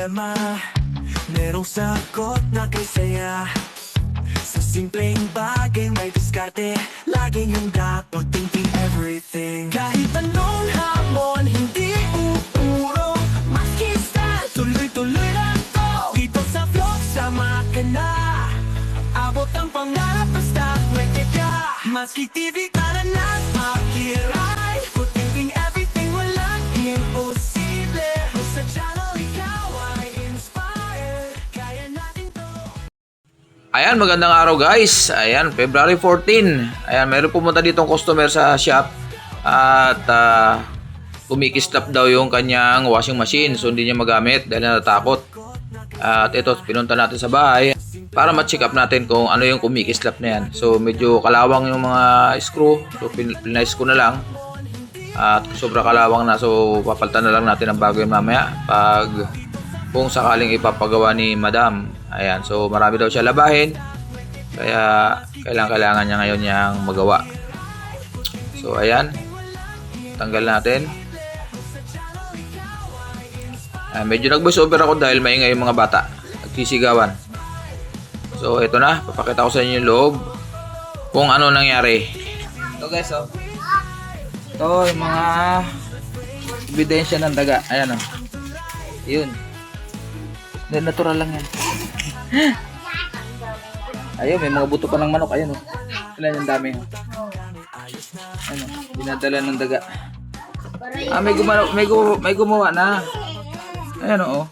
problema, merong sagot na kay saya. Sa simpleng bagay may diskarte, laging handa, thinking everything. Kahit anong hamon, hindi uurong makista, tuloy-tuloy lang to. Dito sa vlog, sama ka na. Abot ang pangarap, basta pwede ka. Maski TV ka na nag-akiray, thinking everything, walang imposible. Sa channel, ikaw ay inspired, kaya natin to. Ayan, magandang araw guys. Ayan, February 14. Ayan, meron pumunta ditong customer sa shop at kumikislap daw yung kanyang washing machine. So hindi niya magamit dahil natatakot. At ito, pinunta natin sa bahay para ma-check up natin kung ano yung kumikislap na yan. So medyo kalawang yung mga screw. So pinais ko na lang. At sobra kalawang na. So papalitan na lang natin ang bago yun mamaya pag kung sakaling ipapagawa ni Madam. Ayan, so marami daw siya labahin. Kaya kailangan niya ngayon niyang magawa. So ayan, tanggal natin. Medyo nag-voice over ako dahil maingay yung mga bata. Nagsisigawan. So ito na, papakita ko sa inyo yung loob kung ano nangyari. Ito guys, oh. Ito yung mga ebidensya ng daga. Ayan, oh. Yun. Natural lang yan. Ayun, may mga buto pa ng manok. Ayun, oh. Ilan yung dami, oh. Ano, dinadala ng daga. May gumawa na. Ayan, oh.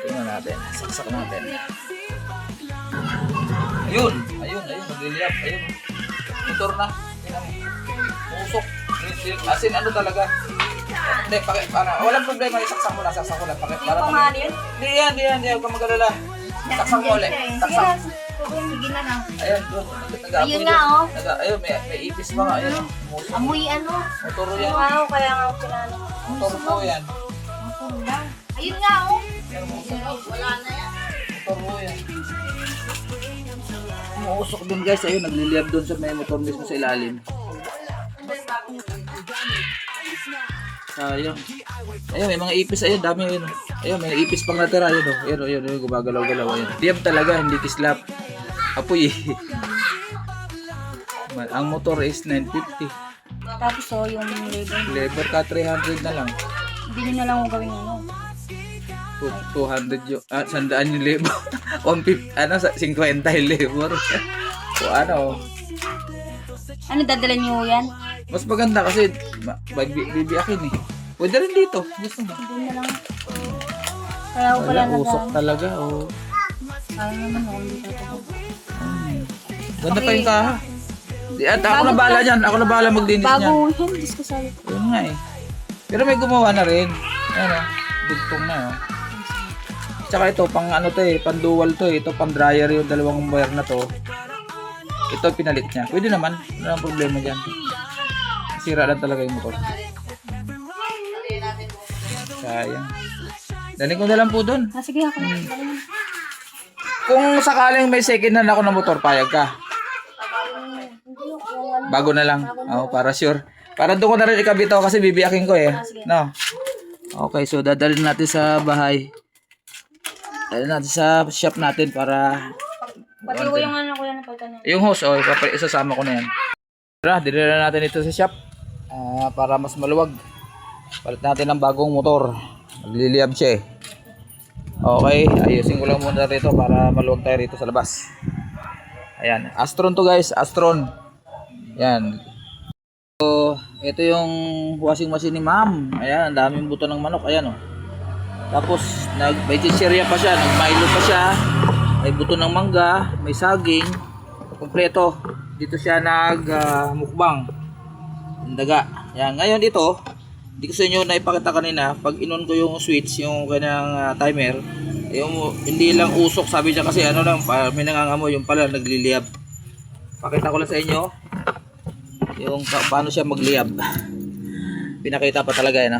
Tingnan natin. Saksak natin. Ayun. Magliliyap. Ayun. Motor na. Musok. Asin, ano talaga. Hindi, para walang problema, isaksak mo lang. Para pang yan? Hindi yan. Huwag kang mag-alala. Saksak mo ulit. Saksak. Ayun, doon. Ayun nga, oh. Ayun, may ipis pa nga. Ayun. Amoy ano? Motoro yan. Wow, kaya nga ako kilala. Motoro po yan. Ayun nga, oh. Wala na yan. Motoro yan. Umuusok dun guys. Ayun, nagliliyab dun sa may motor mismo sa ilalim. Ayun. Ayun, may mga ipis. Ayun, dami. Ayun, may ipis pang natira. Ayun, gumagalaw-galaw. Ayun. Liyab talaga, hindi kislap. Apoy. Ang motor is 950. Tapos, oh, yung Labor ka 300 na lang. Hindi na lang ako gawin ano. 200 yung, 100 yung labor. 150, 50 yung labor. So, Ano, dadala niyo yan? mas maganda kasi bibiyakin eh. Pwede rin dito. Gusto mo. Hindi na lang. Kaya ako pala Wala, usok talaga. Oh. Kaya naman ako dito. Ganda pa yung kaha. At ako na bahala dyan. Ako na bahala maglinis niya. Bago yan, Diyos ko sabi. Yun nga eh. Pero may gumawa na rin. Ayan o. Dugtong na o. Tsaka ito, pang ano to eh. Pang dual to eh. Ito pang dryer yung dalawang wire na to. Ito pinalit niya. Pwede naman. Wala nang problema dyan. Sira lang talaga yung motor. Sayang. Daling ko na lang po doon. Sige ako. Kung sakaling may second hand ako ng motor, payag ka. Bago na lang. Oh, para sure. Para doon ko na rin ikabito kasi bibiyakin ko eh. No. Okay, so dadalhin natin sa bahay. Dadalhin natin sa shop natin para Pati ko yung ano ko yan napagtanong. yung hose, oh, isasama ko na yan. Tara, dinala natin ito sa shop. Para mas maluwag. Palit natin ng bagong motor. Magliliyab siya eh. Okay, ayusin ko lang muna rito para maluwag tayo rito sa labas. Ayan, Astron to guys, Astron. Yan. So, ito yung washing machine ni Ma'am. Ayan, ang daming buto ng manok. Ayan, oh. Tapos, may chichirya pa siya, nag-milo pa siya. May buto ng mangga, may saging. Kompleto. Dito siya nag-mukbang. Daga. Ayan, ngayon ito, hindi ko sa inyo naipakita kanina. Pag inon ko yung switch, yung kanyang timer, yung, hindi lang usok, sabi niya kasi ano lang, may nangangamoy, yung pala nagliliyab. Pakita ko lang sa inyo yung paano siya magliyab. Pinakita pa talaga yan.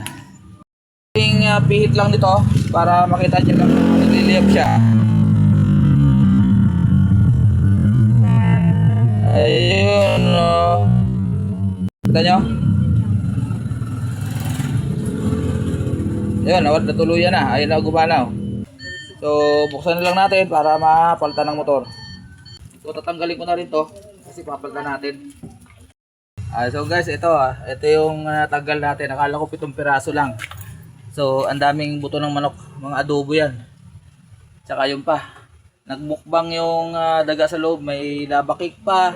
Yung pihit lang dito para makita niyo lang nagliliyab siya. Ayun. Kita nyo? Ayun, natuluyan na. Ayun na gumana. Oh. So, buksan na lang natin para mapalitan ng motor. So, tatanggalin ko na rin to kasi papalitan natin. So guys, ito yung natanggal natin. Akala ko 7 piraso lang. So, ang daming buto ng manok. Mga adobo yan. Tsaka yun pa. Nagmukbang yung daga sa loob. May lava cake pa.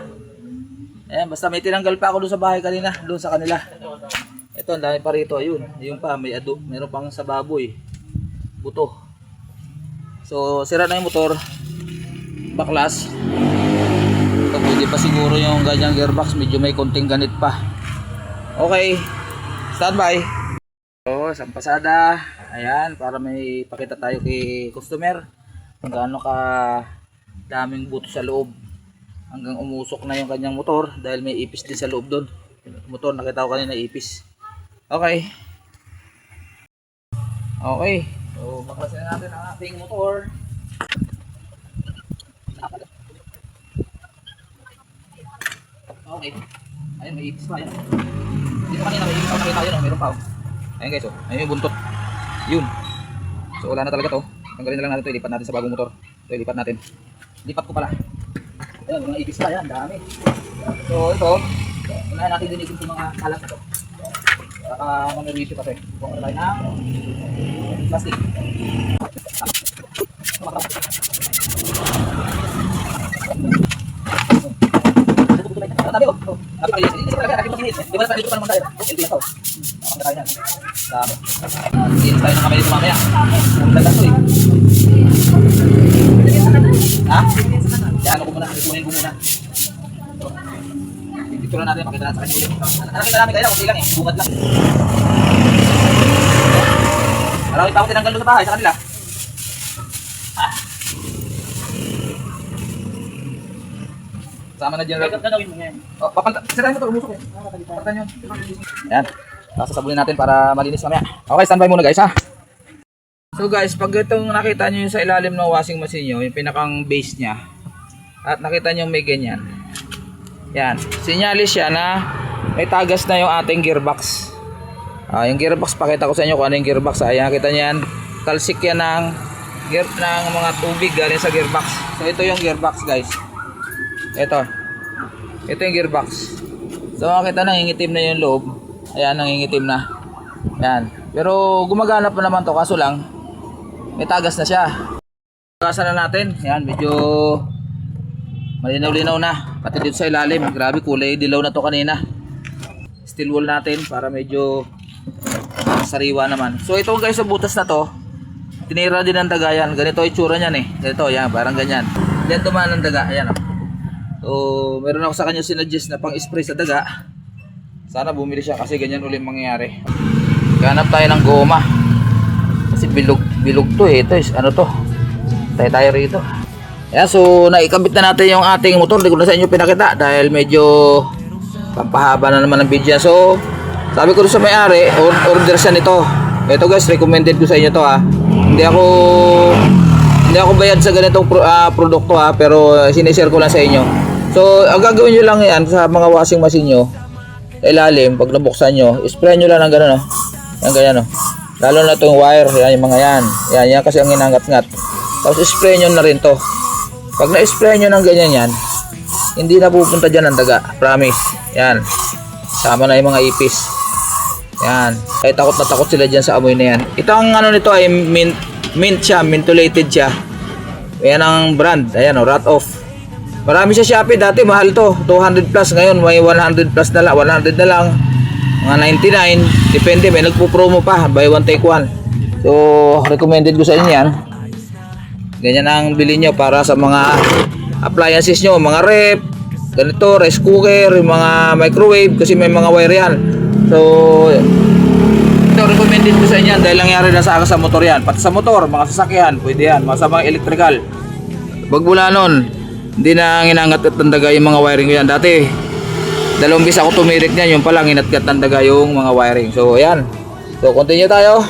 Ayan, basta may tinanggal pa ako doon sa bahay kanina. Doon sa kanila. Ito, ang dami pa rito. Ayun, yung pa. May adobo. Meron pang sa baboy. Buto. So, sira na yung motor. Baklas. Ito, pwede pa siguro yung ganyang gearbox. Medyo may konting ganit pa. Okay. Standby. So, isang pasada. Ayan, para may pakita tayo kay customer. Kung gaano ka daming buto sa loob. Hanggang umusok na yung kanyang motor. Dahil may ipis din sa loob doon. Motor, nakita ko kanina ipis. Okay. Okay. So, baklasin natin ang ating motor. Okay. Ayun, may ipis pa. Ayun. Dito kanina may ipis pa. Nakita yun. Meron pa. Ayun guys. Oh. Ayun yung buntot. Yun. So, wala na talaga to. Tanggalin na lang natin ito. Ilipat natin sa bagong motor. Ito, ilipat natin. Lipat ko pala. Ayun, mga ipis pa. Yan, dami. So, ito. Unahan natin dinisin sa mga kalat na to. Saka mag-review kasi. Kung tayo ng plastic. Tabi ko. Tabi ko. Hindi talaga. Nakita ko sinit. Di ba dito pa naman tayo? Hindi ito. Ang tayo yan. Dami. Hindi tayo ng kamay dito mamaya. Ang lagas to eh. Ha? Yan ako muna. Ikunin ko muna. Dito lang natin. Pakita natin sa kanya ulit. Nakita namin kaya. Kunti lang eh. Bungad lang. Marami pa ako tinanggal doon sa bahay sa kanila. Sama na dyan. Oh, sirahin mo ito, umusok eh. Patan yun. Yan. Sasabunin natin para malinis mamaya. Okay, standby muna guys ha. So guys, pag itong nakita nyo yung sa ilalim ng washing machine nyo, yung pinakang base nya, at nakita nyo may ganyan. Yan. Sinyalis siya na may tagas na yung ating gearbox. Yung gearbox, pakita ko sa inyo kung ano yung gearbox. Ayan, nakita nyo yan. Talsik yan ng mga tubig galing sa gearbox. So ito yung gearbox guys. Ito yung gearbox. So makita nangingitim na yung loob. Ayan, nangingitim na. Ayan. Pero gumagana pa naman to, kaso lang may tagas na siya. Tagasan na natin. Ayan, medyo malinaw-linaw na. Pati dito sa ilalim. Grabe, kulay dilaw na to kanina. Steel wool natin para medyo sariwa naman. So ito guys, sa butas na to, tinira din ng daga yan. Ganito yung itsura niyan eh. Ganito, yan, parang ganyan. Diyan tumaan ng daga. Ayan o. So, meron ako sa kanya sinuggest na pang spray sa daga. Sana bumili siya kasi ganyan ulit mangyayari. Ganap tayo ng goma. Kasi bilog to eh. Ito is ano to. Tayo rito. Ayan, so naikabit na natin yung ating motor. Hindi ko na sa inyo pinakita dahil medyo pampahaba na naman ng video. So, sabi ko sa may-ari, order siya nito. Ito guys, recommended ko sa inyo to ha. Hindi ako bayad sa ganitong produkto ha, pero sinishare ko lang sa inyo. So, ang gagawin nyo lang yan sa mga washing machine nyo, sa ilalim, pag nabuksan nyo, spray nyo lang ng gano'n, oh. Yan, ganyan, oh. Lalo na itong wire, yan, yung mga yan. Yan kasi ang inangat-ngat. Tapos, spray nyo na rin to. Pag na-spray nyo ng ganyan yan, hindi na pupunta dyan ang daga. Promise. Yan. Sama na yung mga ipis. Yan. Kaya takot na takot sila dyan sa amoy na yan. Ito ang ano nito ay mint siya, mentolated siya. Yan ang brand. Ayan, oh, Rat Off. Marami sa Shopee, dati mahal to, 200 plus, ngayon may 100 plus na lang, 100 na lang, mga 99, depende, may nagpo-promo pa, buy one take one. So, recommended ko sa inyo yan. Ganyan ang bilhin nyo para sa mga appliances nyo, mga rep, ganito, rice cooker, mga microwave, kasi may mga wire yan. So, ito recommended ko sa inyo yan dahil nangyari na sa akin sa motor yan. Pati sa motor, mga sasakyan, pwede yan, mga sa mga electrical. Pag mula nun, hindi na inangat at tandaga yung mga wiring ko yan. Dati, 2 bis ako tumirik niyan, yung palang inatgat tandaga yung mga wiring. So, ayan. So, continue tayo.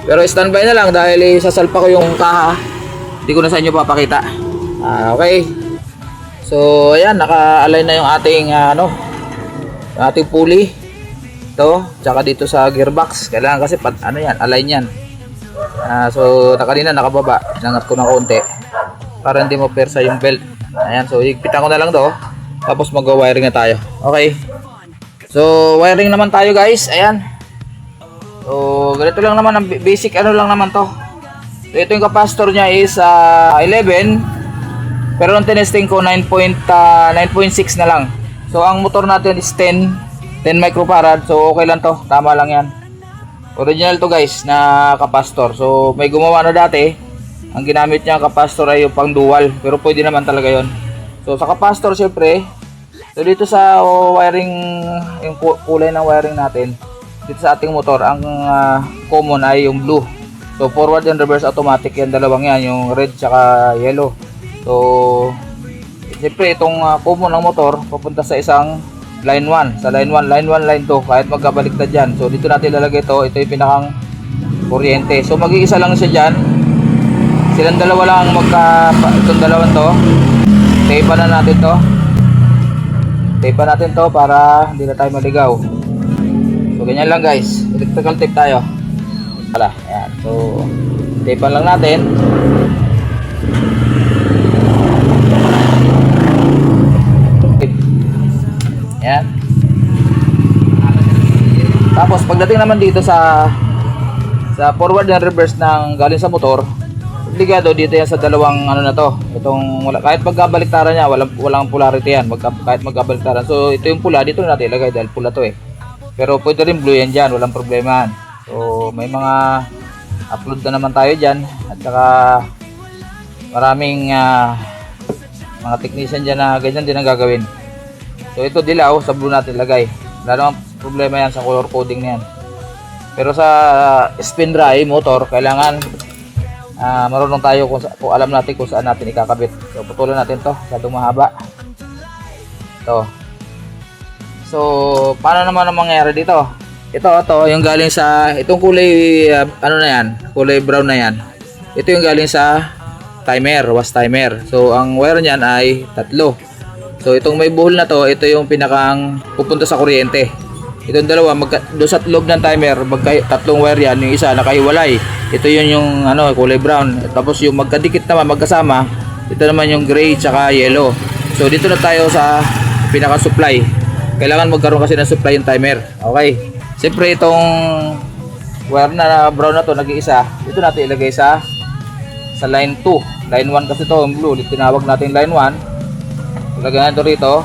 Pero standby na lang dahil sasalpa ko yung kaha. Hindi ko na sa inyo papakita. Okay. So, ayan. Naka-align na yung ating, ating pulley. to, tsaka dito sa gearbox. Kailangan kasi ano yan, align yan. So kanina nakababa, inangat ko ng konti para hindi mo persa yung belt. Ayan, so higpitan ko na lang to, tapos mag-wiring na tayo. Okay, so wiring naman tayo guys. Ayan, so ganito lang naman ang basic, ano lang naman to. So ito yung capacitor nya is 11, pero nung tinesting ko 9.6 na lang. So ang motor natin is 10 microfarad, so okay lang to, tama lang yan. Original to guys na capacitor. So may gumawa na dati, ang ginamit niya capacitor ay yung pang dual, pero pwede naman talaga yon. So sa capacitor syempre, so dito sa wiring, yung kulay ng wiring natin dito sa ating motor, ang common ay yung blue. So forward and reverse automatic yan, dalawang yan, yung red tsaka yellow. So syempre itong common ng motor papunta sa isang line 1, sa line 1, line 1, line 2, kahit magkabaliktad dyan. So dito natin ilalagay ito yung pinakang kuryente. So mag-iisa lang siya dyan, silang dalawa lang itong dalawang to. Tape na natin to, tape natin to para hindi na tayo maligaw. So ganyan lang guys, electrical tape tayo. Ayan, so tape lang natin. Ayan. Tapos pagdating naman dito sa forward and reverse ng galing sa motor, obligado dito yan sa dalawang ano na to. Itong kahit magkabaliktaran niya, walang polarity yan, kahit magkabaliktaran. So ito yung pula, dito na natin ilagay dahil pula to eh. Pero pwede rin blue yan dyan, walang problema. So may mga upload na naman tayo dyan, at saka maraming mga technician dyan na ganyan din ang gagawin. So ito dilaw, sa blue natin lagay. Wala namang problema yan sa color coding na yan. Pero sa spin drive motor, kailangan marunong tayo kung alam natin kung saan natin ikakabit. So putulan natin to, masyadong mahaba. Ito. So paano naman ang mangyayari dito? Ito yung galing sa itong kulay ano na yan, kulay brown na yan. Ito yung galing sa timer, was timer. So ang wire niyan ay tatlo. So itong may buhol na to, ito yung pinakang pupunta sa kuryente. Itong dalawa, doon sa loob ng timer, tatlong wire yan, yung isa nakahiwalay. Ito yung ano, kulay brown. Tapos yung magkadikit naman, magkasama, ito naman yung gray tsaka yellow. So dito na tayo sa pinaka supply. Kailangan magkaroon kasi ng supply yung timer. Okay. Siyempre itong wire na brown na to, nag-iisa, dito natin ilagay sa line 2. Line 1 kasi to, yung blue, tinawag natin line 1. Lagyan natin rito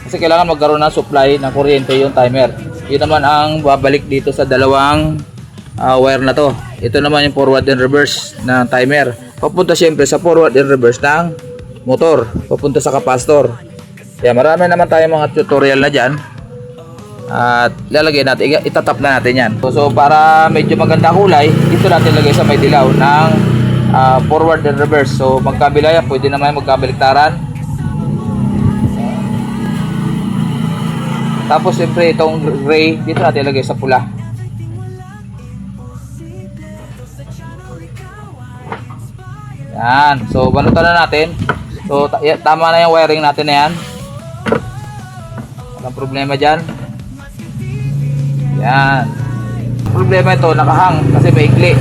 kasi kailangan magkaroon ng supply ng kuryente yung timer. Yun naman ang babalik dito sa dalawang wire na to. Ito naman yung forward and reverse ng timer, papunta syempre sa forward and reverse ng motor, papunta sa capacitor. Kaya marami naman tayong mga tutorial na dyan, at lalagay natin, itatap na natin yan. So para medyo maganda kulay, dito natin lagay sa may dilaw ng forward and reverse. So magkabila yan, pwede naman magkabaliktaran. Tapos siyempre itong gray, dito natin ilagay sa pula. Yan, so balutan na natin. So tama na yung wiring natin na yan, walang problema dyan. Yan, problema ito, nakahang kasi maikli.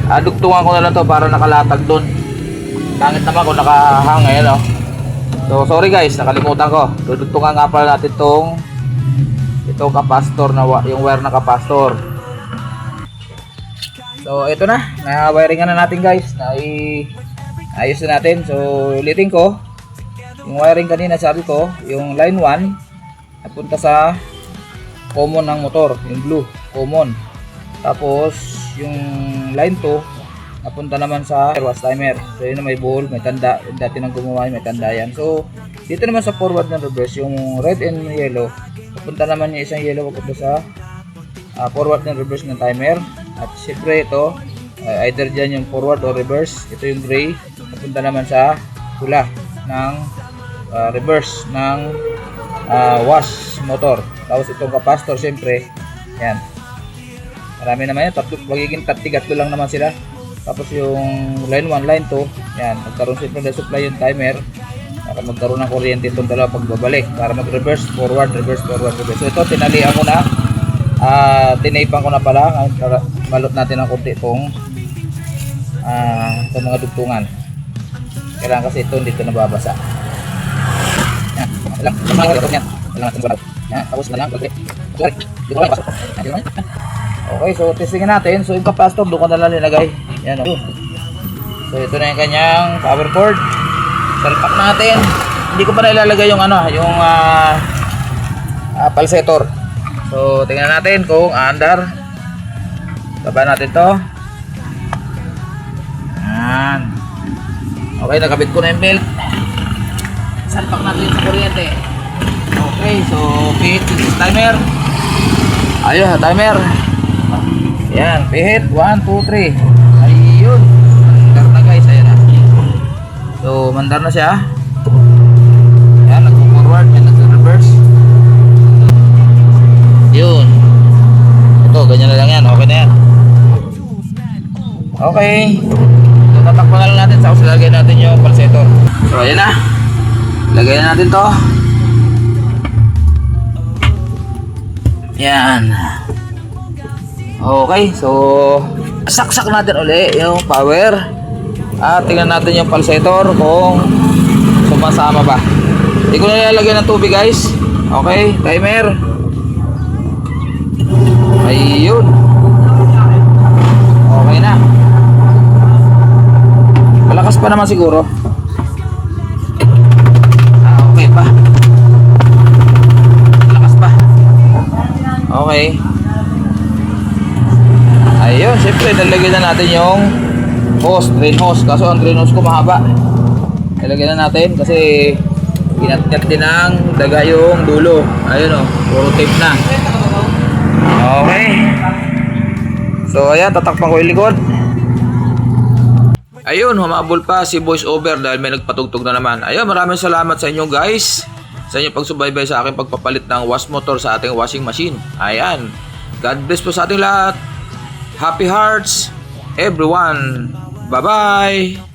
Dugtungan ko na lang to para nakalatag doon. Pangit naman kung nakahang ngayon, oh. So sorry guys, nakalimutan ko. Dudugtungan nga pala natin itong capacitor na yung wire na capacitor. So ito na, na-wiringan na natin guys. Ayos na natin. So ulitin ko, yung wiring kanina sabi ko, yung line 1 napunta sa common ng motor, yung blue, common. Tapos yung line 2 napunta naman sa was timer. So yun na may buhol, may tanda. Dati nang gumawa may tanda yan. So dito naman sa forward and reverse, yung red and yellow, papunta naman yung isang yellow papunta sa forward and reverse ng timer. At siyempre ito, either dyan yung forward or reverse. Ito yung gray, papunta naman sa pula ng reverse ng wash motor. Tapos itong capacitor siyempre, yan. Marami naman yan, magiging tatlo lang naman sila. Tapos yung line 1, line 2, yan, magkaroon siyempre na supply yung timer. para magkaroon ng kuryente itong dalawa pagbabalik, para mag-reverse forward, reverse forward, reverse. So ito, tinalian ko na, tinaypan ko na pala. Ngayon, para balot natin ng konti itong mga dugtungan. Kailangan kasi ito hindi ito nababasa. Yan, lang, yan, natin balot. Yan, tapos na lang, okay, so testingin natin. So yung capacitor doon ka na lang nilagay. Yan, oh. So ito na yung kanyang power cord. Salpak natin. Hindi ko pa na ilalagay yung yung pulsator. So tingnan natin kung aandar. Baba natin to. Yan. Okay, nakabit ko na yung belt. Salpak natin sa kuryente. Okay, so pihit yung timer. Ayun, timer. Yan, pihit. 1, 2, 3. Ayun. Mandar na guys, ayan na. So, mandar na siya. Yan, nag-forward, yan, nag-reverse. Yun. Ito, ganyan na lang yan. Okay na yan. Okay. So, tatakpan na lang natin. Tapos lagay natin yung pulsator. So, ayan na. Lagay na natin to. Yan. Okay, so saksak natin uli yung power. At tingnan natin yung pulsator kung sumasama ba. Hindi ko na nilalagyan ng tubig guys. Okay, timer. Ayun. Okay na. Malakas pa naman siguro. Okay pa. Malakas pa. Okay. Ayun, siyempre nalagyan na natin yung hose, drain hose. Kaso ang drain hose ko mahaba. Nalagyan na natin kasi pinatgat din ng daga yung dulo. Ayun o, puro tape na. Okay. So ayan, tatakpan ko yung likod. Ayun, humabol pa si voice over dahil may nagpatugtog na naman. Ayun, maraming salamat sa inyo guys. Sa inyong pagsubaybay sa aking pagpapalit ng wash motor sa ating washing machine. Ayan. God bless po sa ating lahat. Happy hearts, everyone. Bye-bye.